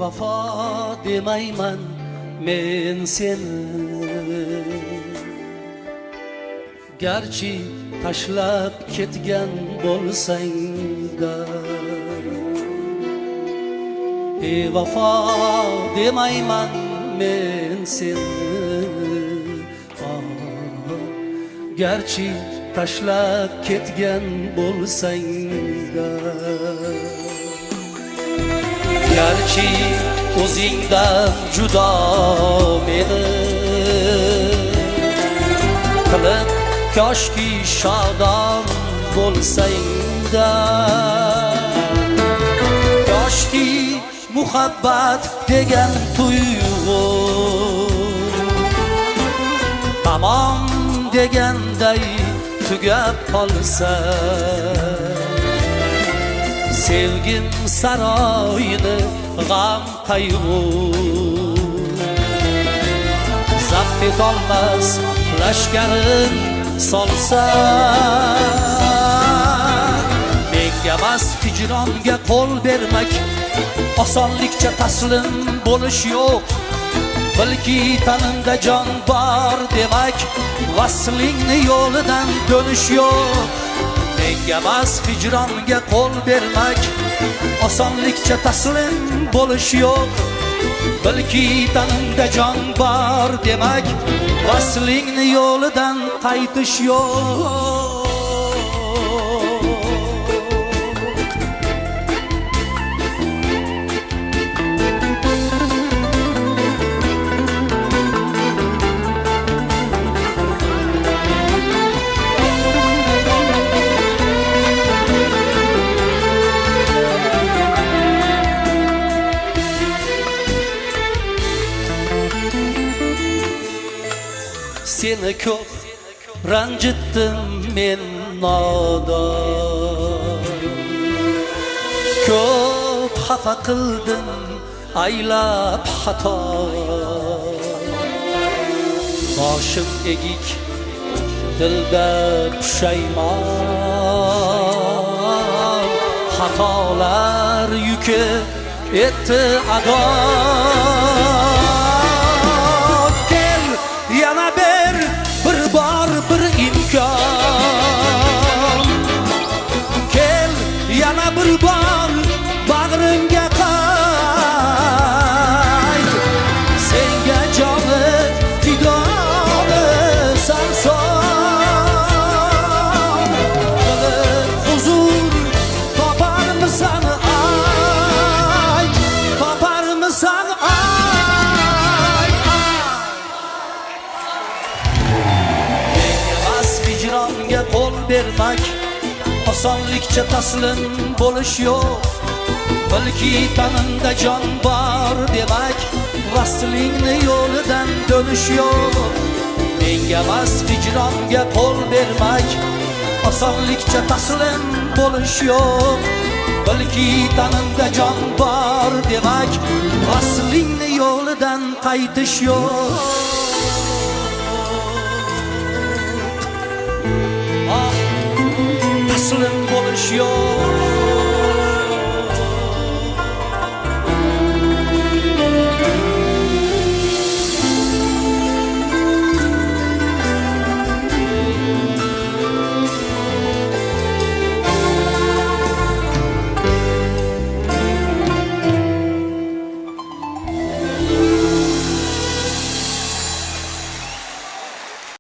Bevafo demayman men seni, garchi tashlab ketgan bo'lsang-da. Bevafo demayman men seni, garchi tashlab ketgan bo'lsang-da. Garchi o'zingdan judo meni qilib koshki shodon bo'lsang-da. Koshki muhabbat degan tuyg'u tamom deganday tugab qolsa, sevgim saroyini g'am qayg'u zabt etolmas lashkarin solsa, menga emas hijronga qo'l bermak, osonlikcha taslim bo'lish yo'q. Bilki tanimda jon bor demak, vaslingni yo'lidan dönüş yo'q. Menga emas hijronga qo'l bermak, osonlikcha taslim bo'lish yo'q. Bilki tanimda jon bor demak, vaslingni yo'lidan qaytish yo'q. Seni ko'p ranjitdim men nodon, ko'p xafa qildim aylab xato. Boshim egik dilda pushaymon, xatolar yuki etdi ado. Yana bir bor bir imkon, kel yana bir bor bag'rimga qayt. Senga joni fidoni sarson, qilib huzur toparmisan ayt, toparmisan ayt. Hijronga qo'l bermak, osonlikcha taslim bo'lish yo'q. Bilki tanimda jon bor demak, vaslingni yo'lidan dönüş yo'q. Menga emas hijronga qo'l bermak, osonlikcha taslim bo'lish yo'q. Bilki tanimda jon bor demak, vaslingni yo'lidan qaytish yo'q. Taslim bo'lish yo'q.